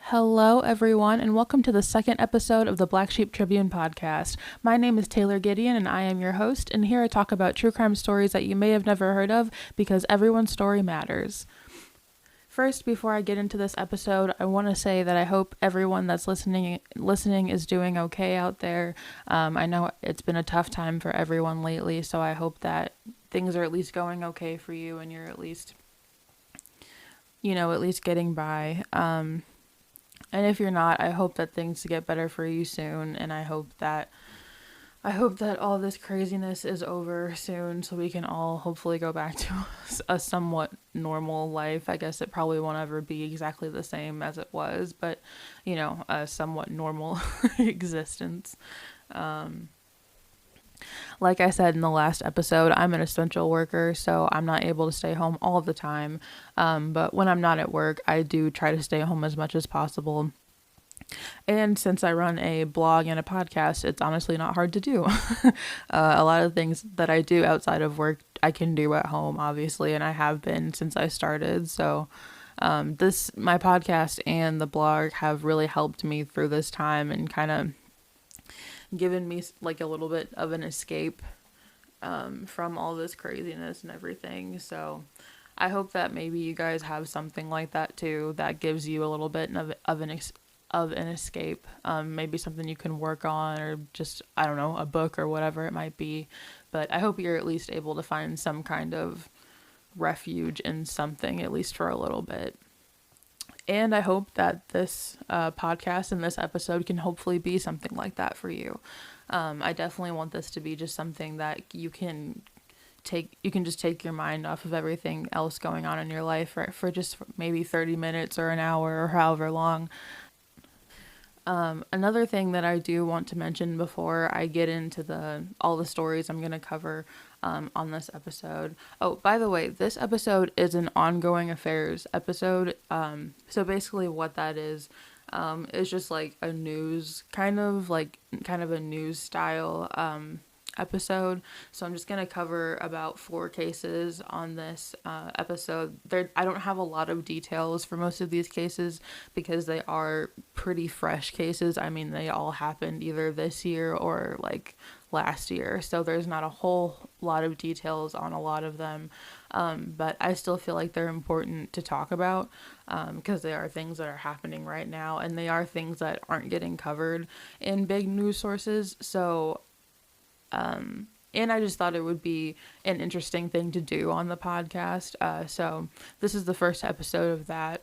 Hello, everyone, and welcome to the second episode of the Black Sheep Tribune podcast. My name is Teague Gideon, and I am your host, and here I talk about true crime stories that you may have never heard of because everyone's story matters. First, before I get into this episode, I want to say that I hope everyone that's listening is doing okay out there. I know it's been a tough time for everyone lately, so I hope that things are at least going okay for you and you're at least getting by. And if you're not, I hope that things get better for you soon, and I hope that all this craziness is over soon so we can all hopefully go back to a somewhat normal life. I guess it probably won't ever be exactly the same as it was, but, a somewhat normal existence. Like I said in the last episode, I'm an essential worker, so I'm not able to stay home all the time. But when I'm not at work, I do try to stay home as much as possible. And since I run a blog and a podcast, it's honestly not hard to do. A lot of things that I do outside of work, I can do at home, obviously, and I have been since I started. So my podcast and the blog have really helped me through this time and kind of given me like a little bit of an escape from all this craziness and everything. So I hope that maybe you guys have something like that too, that gives you a little bit of an escape. Maybe something you can work on, or just, I don't know, a book or whatever it might be. But I hope you're at least able to find some kind of refuge in something, at least for a little bit. And I hope that this podcast and this episode can hopefully be something like that for you. I definitely want this to be just something that you can just take your mind off of everything else going on in your life for just maybe 30 minutes or an hour or however long. Another thing that I do want to mention before I get into all the stories I'm going to cover on this episode. Oh, by the way, this episode is an ongoing affairs episode. So basically what that is just like a news, kind of a news style episode. So I'm just going to cover about 4 cases on this episode. I don't have a lot of details for most of these cases because they are pretty fresh cases. I mean, they all happened either this year or like last year, so there's not a whole lot of details on a lot of them, but I still feel like they're important to talk about because they are things that are happening right now, and they are things that aren't getting covered in big news sources. So and I just thought it would be an interesting thing to do on the podcast. So this is the first episode of that.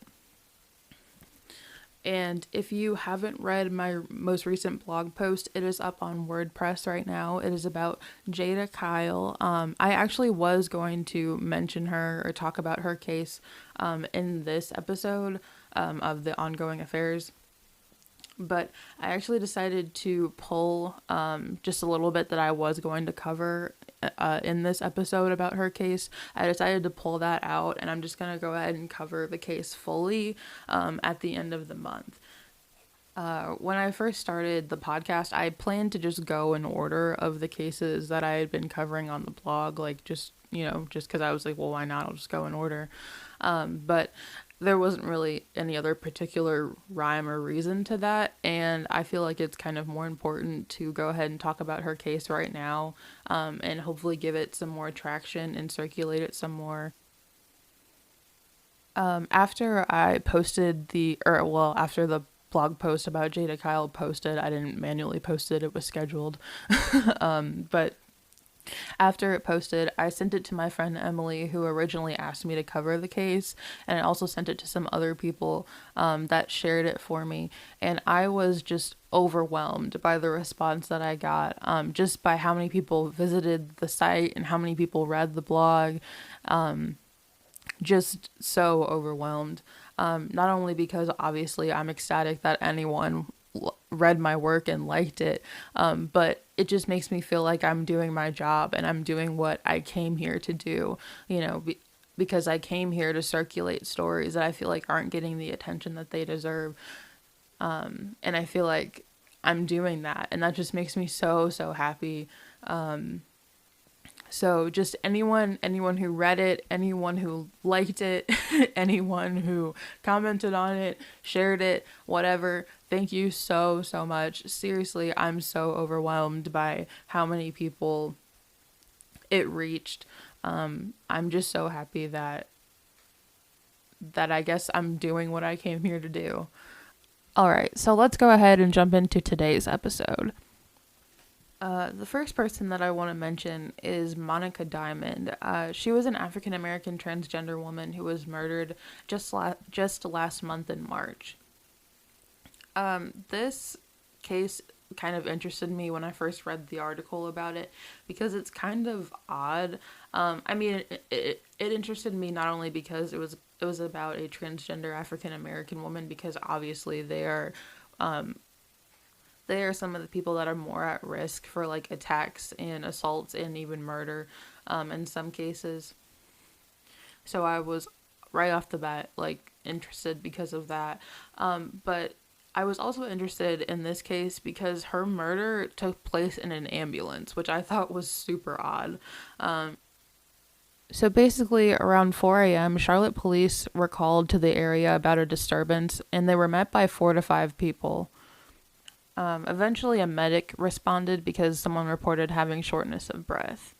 And if you haven't read my most recent blog post, it is up on WordPress right now. It is about Jada Kyle. I actually was going to mention her or talk about her case in this episode of the ongoing affairs. But I actually decided to pull just a little bit that I was going to cover in this episode about her case. I decided to pull that out, and I'm just going to go ahead and cover the case fully at the end of the month. When I first started the podcast, I planned to just go in order of the cases that I had been covering on the blog, like just because I was like, well, why not? I'll just go in order. But there wasn't really any other particular rhyme or reason to that, and I feel like it's kind of more important to go ahead and talk about her case right now, and hopefully give it some more traction and circulate it some more. After the blog post about Jada Kyle posted, I didn't manually post it was scheduled, but after it posted, I sent it to my friend Emily, who originally asked me to cover the case, and I also sent it to some other people that shared it for me, and I was just overwhelmed by the response that I got, just by how many people visited the site and how many people read the blog, just so overwhelmed, not only because obviously I'm ecstatic that anyone read my work and liked it, but it just makes me feel like I'm doing my job and I'm doing what I came here to do, because I came here to circulate stories that I feel like aren't getting the attention that they deserve, and I feel like I'm doing that, and that just makes me so happy. So just anyone who read it, anyone who liked it, anyone who commented on it, shared it, whatever, thank you so, so much. Seriously, I'm so overwhelmed by how many people it reached. I'm just so happy that I guess I'm doing what I came here to do. All right, so let's go ahead and jump into today's episode. The first person that I want to mention is Monica Diamond. She was an African American transgender woman who was murdered just last month in March. This case kind of interested me when I first read the article about it because it's kind of odd. I mean, it interested me not only because it was about a transgender African American woman, because obviously they are some of the people that are more at risk for like attacks and assaults and even murder in some cases. So I was right off the bat like interested because of that. But I was also interested in this case because her murder took place in an ambulance, which I thought was super odd. So basically, around 4 a.m., Charlotte police were called to the area about a disturbance, and they were met by 4 to 5 people. Eventually, a medic responded because someone reported having shortness of breath.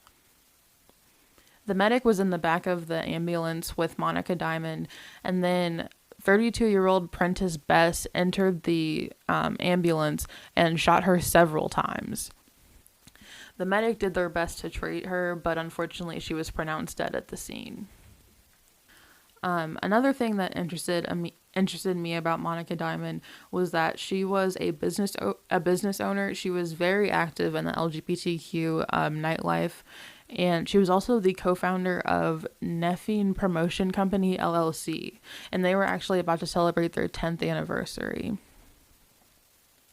The medic was in the back of the ambulance with Monica Diamond, and then 32-year-old Prentice Bess entered the ambulance and shot her several times. The medic did their best to treat her, but unfortunately she was pronounced dead at the scene. Another thing that interested me about Monica Diamond was that she was a business owner. She was very active in the LGBTQ nightlife, and she was also the co-founder of Neffine Promotion Company LLC, and they were actually about to celebrate their 10th anniversary.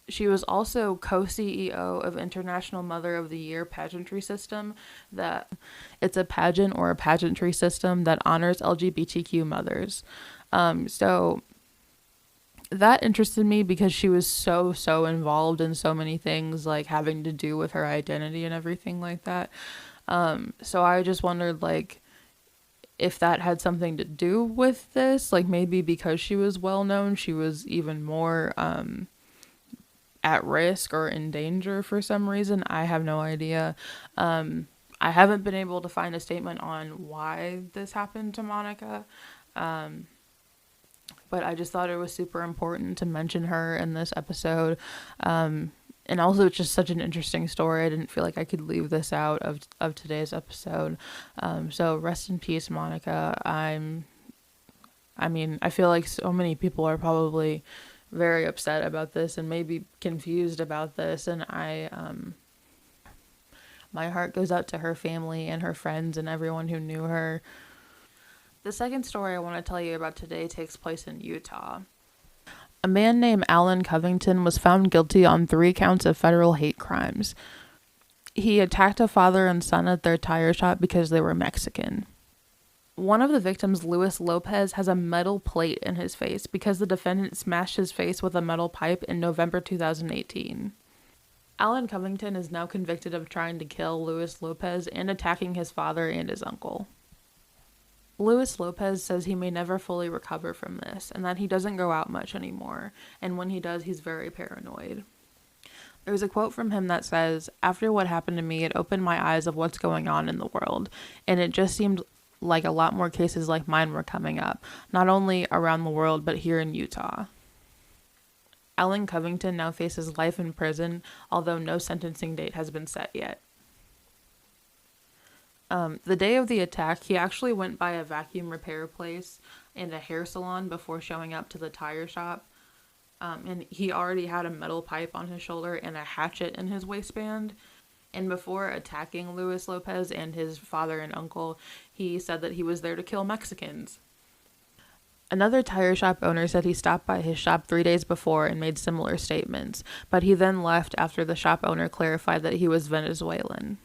She was also co-CEO of International Mother of the Year Pageantry System. That it's a pageant or a pageantry system that honors LGBTQ mothers. So that interested me because she was so involved in so many things, like having to do with her identity and everything like that. So I just wondered, like, if that had something to do with this, like maybe because she was well known, she was even more at risk or in danger for some reason. I have no idea. I haven't been able to find a statement on why this happened to Monica. But I just thought it was super important to mention her in this episode. And also it's just such an interesting story. I didn't feel like I could leave this out of today's episode. So rest in peace, Monica. I feel like so many people are probably very upset about this and maybe confused about this, and my heart goes out to her family and her friends and everyone who knew her. The second story I want to tell you about today takes place in Utah. A man named Alan Covington was found guilty on 3 counts of federal hate crimes. He attacked a father and son at their tire shop because they were Mexican. One of the victims, Luis Lopez, has a metal plate in his face because the defendant smashed his face with a metal pipe in November 2018. Alan Covington is now convicted of trying to kill Luis Lopez and attacking his father and his uncle. Luis Lopez says he may never fully recover from this and that he doesn't go out much anymore, and when he does, he's very paranoid. There's a quote from him that says, "After what happened to me, it opened my eyes of what's going on in the world, and it just seemed like a lot more cases like mine were coming up, not only around the world, but here in Utah." Alan Covington now faces life in prison, although no sentencing date has been set yet. The day of the attack, he actually went by a vacuum repair place and a hair salon before showing up to the tire shop. And he already had a metal pipe on his shoulder and a hatchet in his waistband. And before attacking Luis Lopez and his father and uncle, he said that he was there to kill Mexicans. Another tire shop owner said he stopped by his shop 3 days before and made similar statements, but he then left after the shop owner clarified that he was Venezuelan.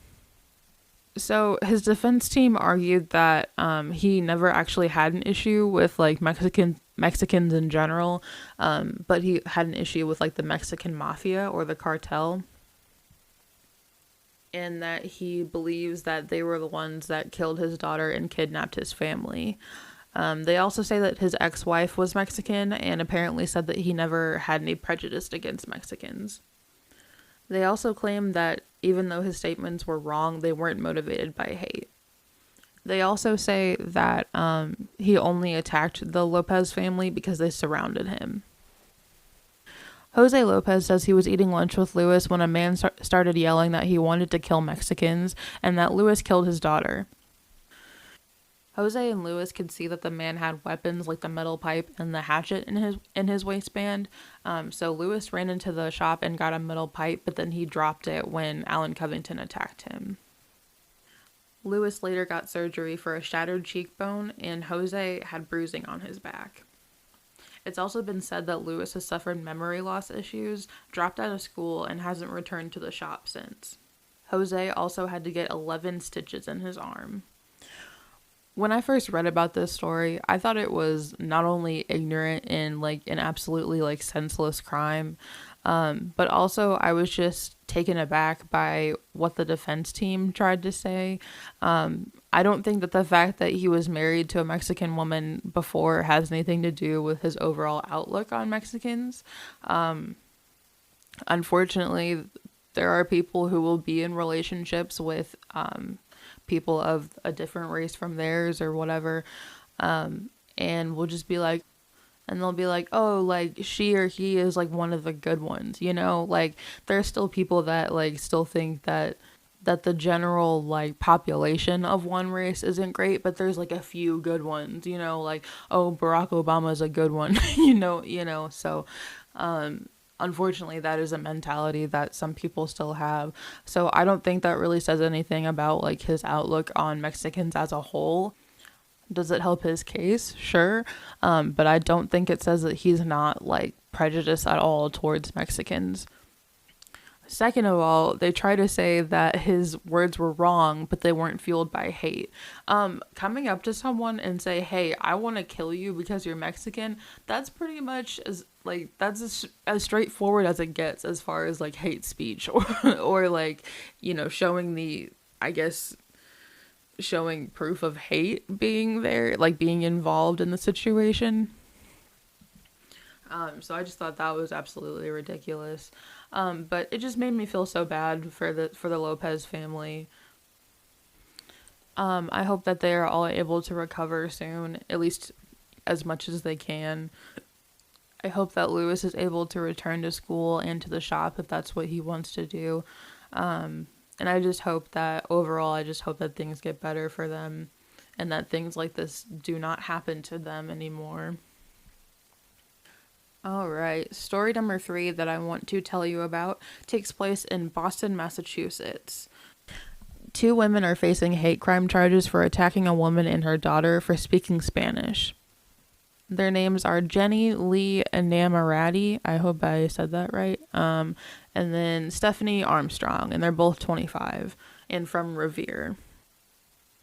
So his defense team argued that he never actually had an issue with like Mexicans in general, but he had an issue with like the Mexican mafia or the cartel. and that he believes that they were the ones that killed his daughter and kidnapped his family. They also say that his ex-wife was Mexican and apparently said that he never had any prejudice against Mexicans. They also claim that even though his statements were wrong, they weren't motivated by hate. They also say that he only attacked the Lopez family because they surrounded him. Jose Lopez says he was eating lunch with Luis when a man started yelling that he wanted to kill Mexicans and that Luis killed his daughter. Jose and Luis could see that the man had weapons like the metal pipe and the hatchet in his waistband. So Luis ran into the shop and got a metal pipe, but then he dropped it when Alan Covington attacked him. Luis later got surgery for a shattered cheekbone, and Jose had bruising on his back. It's also been said that Luis has suffered memory loss issues, dropped out of school, and hasn't returned to the shop since. Jose also had to get 11 stitches in his arm. When I first read about this story, I thought it was not only ignorant and like an absolutely like senseless crime, but also I was just taken aback by what the defense team tried to say. I don't think that the fact that he was married to a Mexican woman before has anything to do with his overall outlook on Mexicans. Unfortunately, there are people who will be in relationships with people of a different race from theirs or whatever, and will just be like, and they'll be like, oh, like she or he is like one of the good ones, you know, like there's still people that like still think that the general like population of one race isn't great, but there's like a few good ones, you know, like, oh, Barack Obama's a good one, you know, so unfortunately that is a mentality that some people still have. So I don't think that really says anything about like his outlook on Mexicans as a whole. Does it help his case? Sure. But I don't think it says that he's not like prejudiced at all towards Mexicans. Second of all, they try to say that his words were wrong, but they weren't fueled by hate. Coming up to someone and say, hey, I want to kill you because you're Mexican, that's pretty much that's as straightforward as it gets as far as like hate speech or like, you know, showing proof of hate being there, like being involved in the situation. So I just thought that was absolutely ridiculous. But it just made me feel so bad for the Lopez family. I hope that they are all able to recover soon, at least as much as they can. I hope that Luis is able to return to school and to the shop if that's what he wants to do. And I just hope that overall, things get better for them and that things like this do not happen to them anymore. All right, story number 3 that I want to tell you about takes place in Boston, Massachusetts. 2 women are facing hate crime charges for attacking a woman and her daughter for speaking Spanish. Their names are Jenny Lee Enamorati, I hope I said that right, and then Stephanie Armstrong, and they're both 25 and from Revere.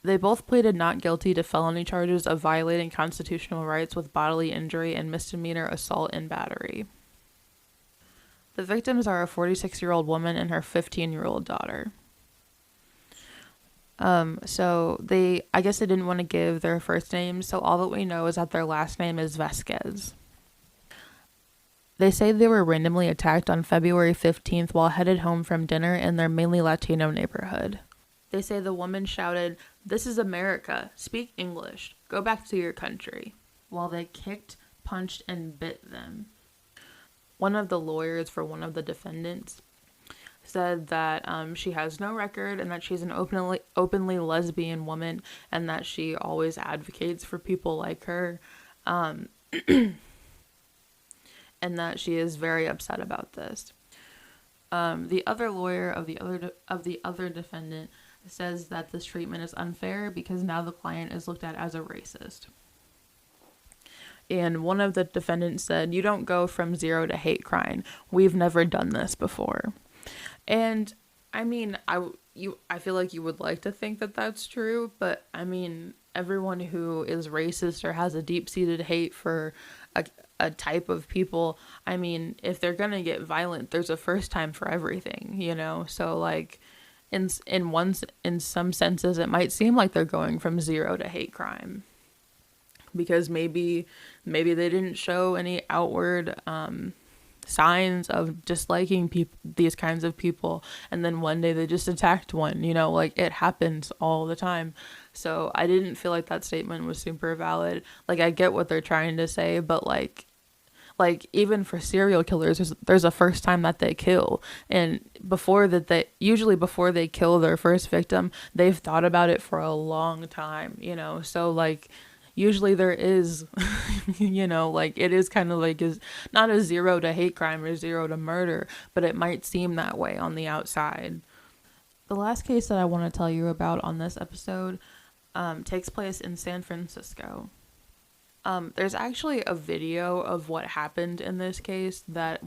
They both pleaded not guilty to felony charges of violating constitutional rights with bodily injury and misdemeanor assault and battery. The victims are a 46-year-old woman and her 15-year-old daughter. I guess they didn't want to give their first names, so all that we know is that their last name is Vasquez. They say they were randomly attacked on February 15th while headed home from dinner in their mainly Latino neighborhood. They say the woman shouted, "This is America. Speak English. Go back to your country," while they kicked, punched, and bit them. One of the lawyers for one of the defendants said that she has no record and that she's an openly lesbian woman and that she always advocates for people like her, and that she is very upset about this. The other lawyer of the other defendant says that this treatment is unfair because now the client is looked at as a racist. And one of the defendants said, "You don't go from 0 to hate crime. We've never done this before." And I mean, I feel like you would like to think that that's true, but I mean, everyone who is racist or has a deep-seated hate for a type of people, I mean, if they're gonna get violent, there's a first time for everything, you know? So like, in some senses, it might seem like they're going from zero to hate crime, because maybe they didn't show any outward signs of disliking these kinds of people, and then one day they just attacked one, like it happens all the time. So I didn't feel like that statement was super valid. Like, I get what they're trying to say, but like even for serial killers, there's a first time that they kill, and before they kill their first victim, they've thought about it for a long time, so like usually there is like it is kind of like is not a zero to hate crime or zero to murder, but it might seem that way on the outside. The last case that I want to tell you about on this episode takes place in San Francisco. There's actually a video of what happened in this case that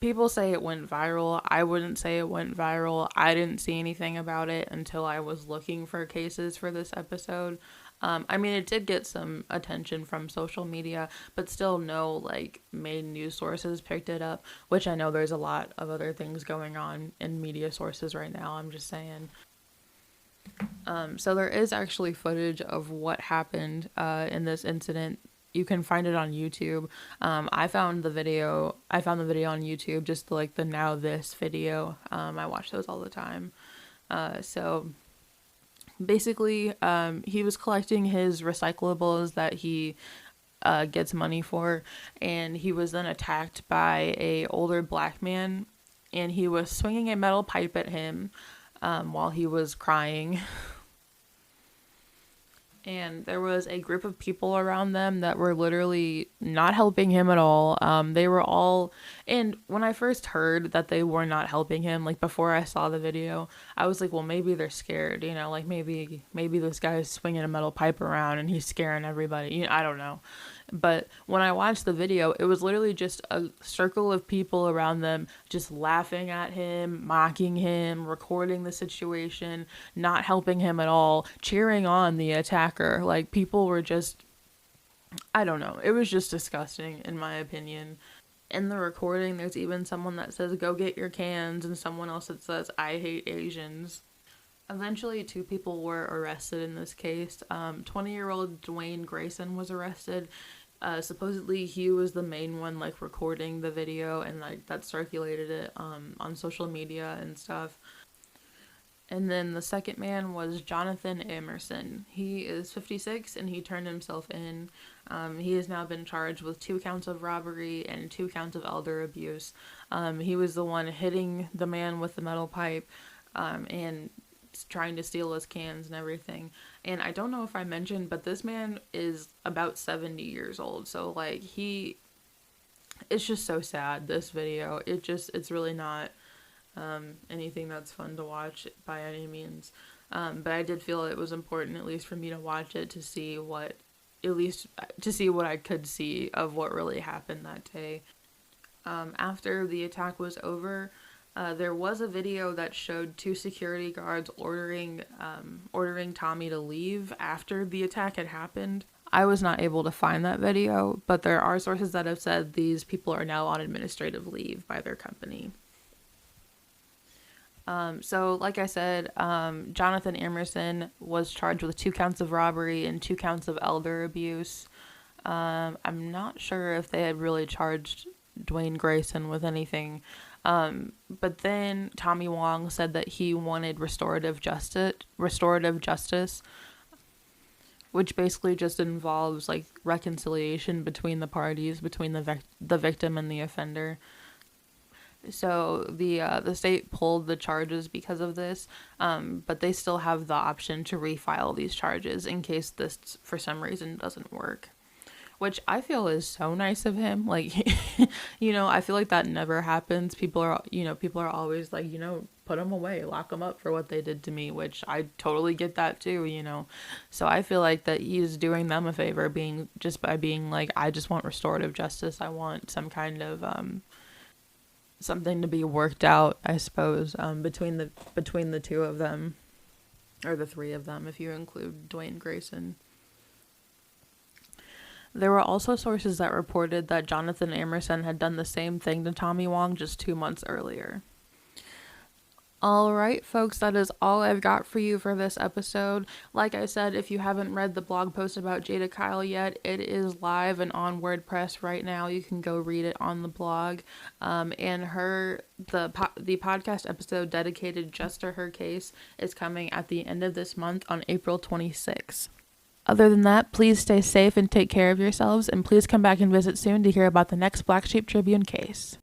people say it went viral. I wouldn't say it went viral. I didn't see anything about it until I was looking for cases for this episode. I mean, it did get some attention from social media, but still no, like, main news sources picked it up, which I know there's a lot of other things going on in media sources right now, I'm just saying. So there is actually footage of what happened in this incident. You can find it on YouTube. I found the video on YouTube, just like the Now This video. I watch those all the time. So basically, he was collecting his recyclables that he gets money for, and he was then attacked by a older black man, and he was swinging a metal pipe at him while he was crying. And there was a group of people around them that were literally not helping him at all. They were all, and when I first heard that they were not helping him, like before I saw the video, I was like, well, maybe they're scared, like maybe this guy's swinging a metal pipe around and he's scaring everybody. I don't know. But when I watched the video, it was literally just a circle of people around them just laughing at him, mocking him, recording the situation, not helping him at all, cheering on the attacker. Like, people were just, I don't know. It was just disgusting, in my opinion. In the recording, there's even someone that says, "Go get your cans," and someone else that says, "I hate Asians." Eventually, 2 people were arrested in this case. 20-year-old Dwayne Grayson was arrested. Supposedly, he was the main one, like, recording the video, and, like, that circulated it on social media and stuff. And then the second man was Jonathan Emerson. He is 56, and he turned himself in. He has now been charged with 2 counts of robbery and 2 counts of elder abuse. He was the one hitting the man with the metal pipe, and trying to steal his cans and everything. And I don't know if I mentioned, but this man is about 70 years old. So, like, it's just so sad, this video. It's really not anything that's fun to watch by any means. But I did feel it was important, at least for me to watch it, to see what I could see of what really happened that day. After the attack was over, there was a video that showed 2 security guards ordering Tommy to leave after the attack had happened. I was not able to find that video, but there are sources that have said these people are now on administrative leave by their company. So like I said, Jonathan Emerson was charged with 2 counts of robbery and 2 counts of elder abuse. I'm not sure if they had really charged Dwayne Grayson with anything. But then Tommy Wong said that he wanted restorative justice, which basically just involves, like, reconciliation between the parties, between the victim and the offender. So the state pulled the charges because of this, but they still have the option to refile these charges in case this for some reason doesn't work. Which I feel is so nice of him. Like, I feel like that never happens. People are always like, put them away, lock them up for what they did to me, which I totally get that too, So I feel like that he's doing them a favor by being like, I just want restorative justice. I want some kind of, something to be worked out, I suppose, between the 2 of them, or the 3 of them, if you include Dwayne Grayson. There were also sources that reported that Jonathan Emerson had done the same thing to Tommy Wong just 2 months earlier. All right, folks, that is all I've got for you for this episode. Like I said, if you haven't read the blog post about Jada Kyle yet, it is live and on WordPress right now. You can go read it on the blog. And the podcast episode dedicated just to her case is coming at the end of this month on April 26th. Other than that, please stay safe and take care of yourselves, and please come back and visit soon to hear about the next Black Sheep Tribune case.